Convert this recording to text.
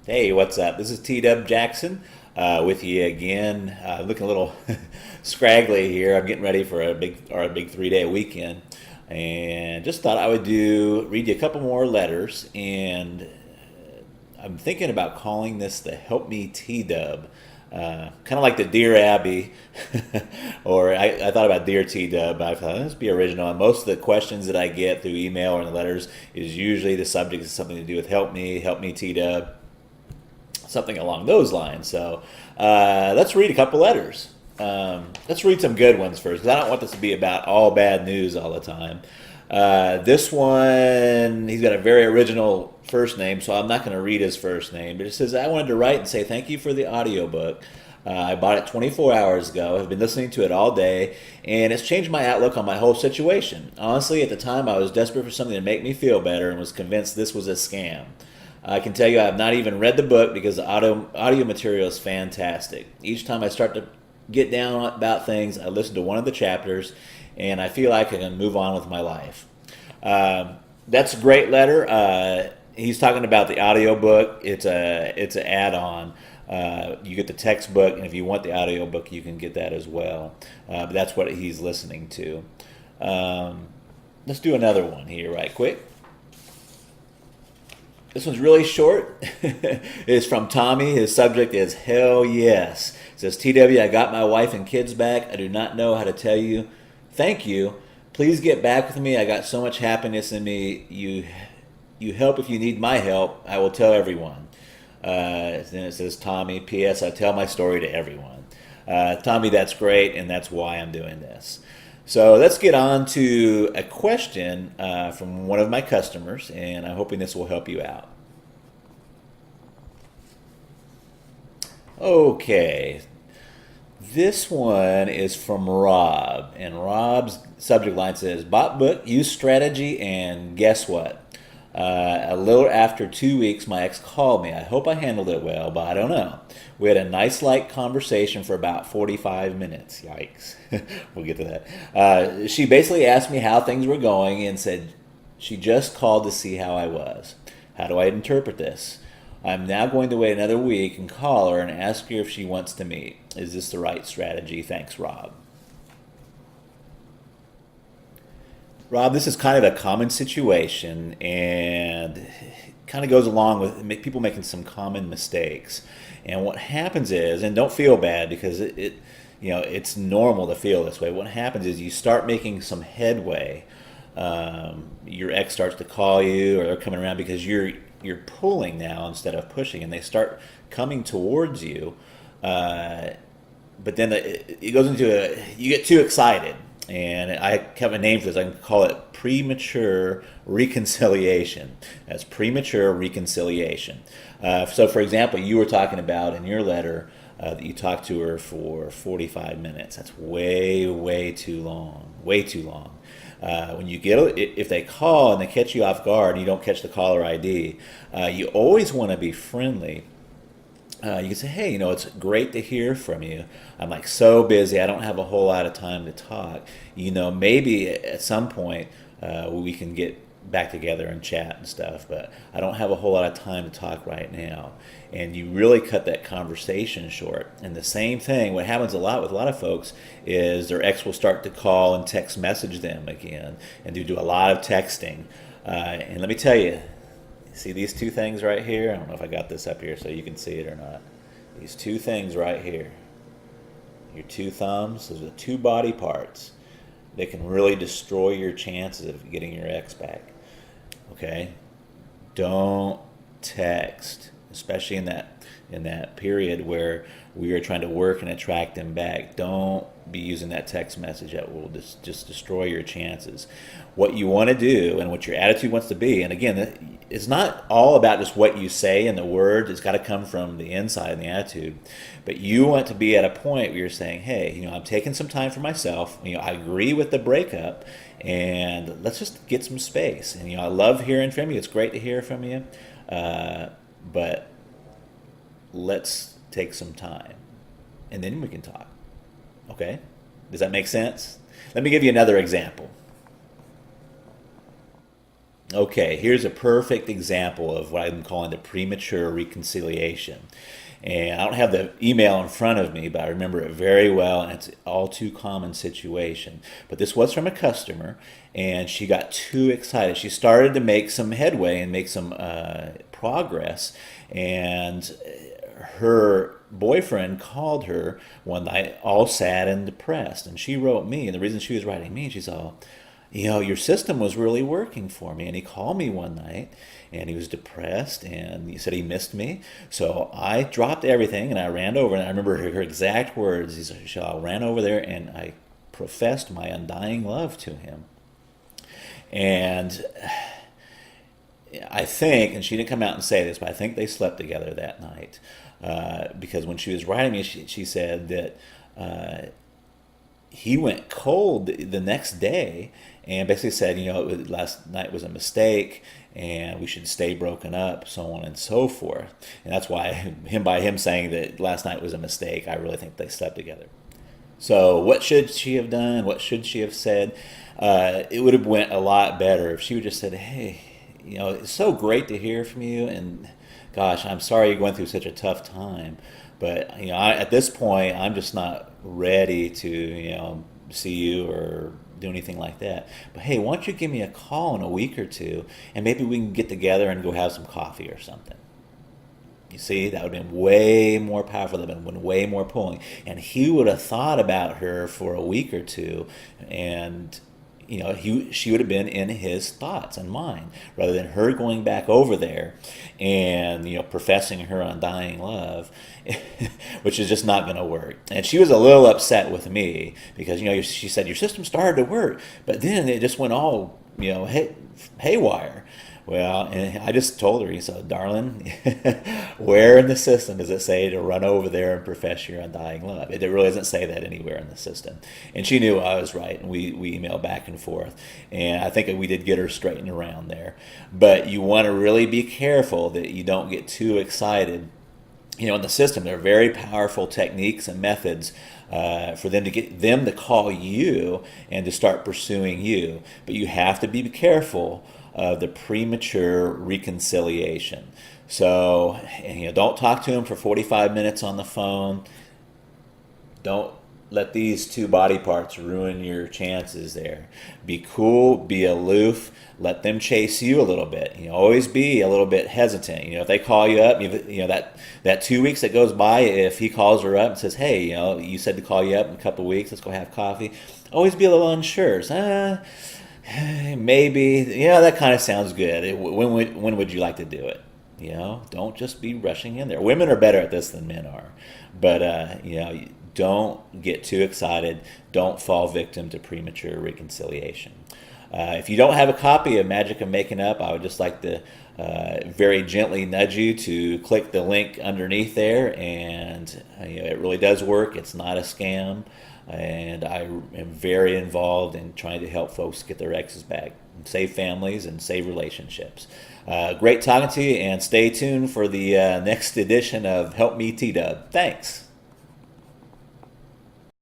Hey, what's up? This is T-Dub Jackson with you again. Looking a little scraggly here. I'm getting ready for a big 3-day weekend, and just thought I would read you a couple more letters. And I'm thinking about calling this the Help Me T-Dub. Kind of like the Dear Abby, or I thought about Dear T-Dub, but I thought let's be original. And most of the questions that I get through email or in the letters is usually the subject is something to do with Help Me T-Dub, something along those lines. So let's read a couple letters. Let's read some good ones first, because I don't want this to be about all bad news all the time. This one, he's got a very original first name, so I'm not going to read his first name. But it says, I wanted to write and say thank you for the audiobook. I bought it 24 hours ago. I've been listening to it all day, and it's changed my outlook on my whole situation. Honestly, at the time, I was desperate for something to make me feel better and was convinced this was a scam. I can tell you I have not even read the book because the audio material is fantastic. Each time I start to get down about things, I listen to one of the chapters, and I feel like I can move on with my life. That's a great letter. He's talking about the audio book. It's an add-on. You get the textbook, and if you want the audio book, you can get that as well. But that's what he's listening to. Let's do another one here right quick. This one's really short. It's from Tommy. His subject is Hell Yes. It says, TW, I got my wife and kids back. I do not know how to tell you thank you. Please get back with me. I got so much happiness in me. You help if you need my help. I will tell everyone. Then it says, Tommy, P.S. I tell my story to everyone. Tommy, that's great, and that's why I'm doing this. So let's get on to a question from one of my customers, and I'm hoping this will help you out. Okay, this one is from Rob, and Rob's subject line says, bought book, used strategy, and guess what? A little after 2 weeks, my ex called me. I hope I handled it well, but I don't know. We had a nice, light conversation for about 45 minutes. Yikes. We'll get to that. She basically asked me how things were going and said she just called to see how I was. How do I interpret this? I'm now going to wait another week and call her and ask her if she wants to meet. Is this the right strategy? Thanks, Rob. Rob, this is kind of a common situation, and it kind of goes along with people making some common mistakes. And what happens is, and don't feel bad because it's normal to feel this way. What happens is you start making some headway. Your ex starts to call you, or they're coming around because you're pulling now instead of pushing, and they start coming towards you. But then it goes into you get too excited. And I have a name for this. I can call it premature reconciliation. That's premature reconciliation. So, for example, you were talking about in your letter that you talked to her for 45 minutes. That's way, way too long. Way too long. When you if they call and they catch you off guard and you don't catch the caller ID, you always want to be friendly. You can say, hey, it's great to hear from you. I'm like so busy. I don't have a whole lot of time to talk. Maybe at some point we can get back together and chat and stuff, but I don't have a whole lot of time to talk right now. And you really cut that conversation short. And the same thing, what happens a lot with a lot of folks is their ex will start to call and text message them again and do a lot of texting. And let me tell you, see these two things right here? I don't know if I got this up here so you can see it or not. These two things right here. Your two thumbs, those are the two body parts. They can really destroy your chances of getting your ex back. Okay? Don't text, especially in that period where we are trying to work and attract them back. Don't be using that text message. That will just destroy your chances. What you want to do and what your attitude wants to be, and again, it's not all about just what you say and the words. It's got to come from the inside and the attitude. But you want to be at a point where you're saying, hey, I'm taking some time for myself. I agree with the breakup, and let's just get some space. And I love hearing from you. It's great to hear from you, but let's take some time, and then we can talk. Okay? Does that make sense? Let me give you another example. Okay, here's a perfect example of what I'm calling the premature reconciliation. And I don't have the email in front of me, but I remember it very well, and it's an all too common situation. But this was from a customer, and she got too excited. She started to make some headway and make some progress, and her boyfriend called her one night all sad and depressed. And she wrote me, and the reason she was writing me, she's all, your system was really working for me. And he called me one night and he was depressed and he said he missed me. So I dropped everything and I ran over, and I remember her exact words. He said, I ran over there and I professed my undying love to him. And I think, and she didn't come out and say this, but I think they slept together that night. Because when she was writing me, she said that he went cold the next day and basically said, last night was a mistake and we should stay broken up, so on and so forth. And that's why by him saying that last night was a mistake, I really think they slept together. So what should she have done? What should she have said? It would have went a lot better if she would just said, hey, it's so great to hear from you, and gosh, I'm sorry you're going through such a tough time. But at this point, I'm just not ready to see you or do anything like that. But hey, why don't you give me a call in a week or two, and maybe we can get together and go have some coffee or something. You see, that would have been way more powerful. That would have been way more pulling. And he would have thought about her for a week or two, and she would have been in his thoughts and mind, rather than her going back over there and professing her undying love, which is just not going to work. And she was a little upset with me because she said your system started to work, but then it just went all haywire. Well, and I just told her, so darling, where in the system does it say to run over there and profess your undying love? It really doesn't say that anywhere in the system. And she knew I was right, and we emailed back and forth. And I think we did get her straightened around there. But you want to really be careful that you don't get too excited. In the system, there are very powerful techniques and methods for them to get them to call you and to start pursuing you. But you have to be careful of the premature reconciliation. So, don't talk to him for 45 minutes on the phone. Don't let these two body parts ruin your chances there. Be cool, be aloof, let them chase you a little bit. Always be a little bit hesitant. If they call you up, that 2 weeks that goes by, if he calls her up and says, hey, you said to call you up in a couple of weeks, let's go have coffee. Always be a little unsure. Maybe, that kind of sounds good. When would you like to do it? Don't just be rushing in there. Women are better at this than men are. But, don't get too excited. Don't fall victim to premature reconciliation. If you don't have a copy of Magic of Making Up, I would just like to very gently nudge you to click the link underneath there. And it really does work. It's not a scam. And I am very involved in trying to help folks get their exes back, and save families, and save relationships. Great talking to you, and stay tuned for the next edition of Help Me T-Dub. Thanks.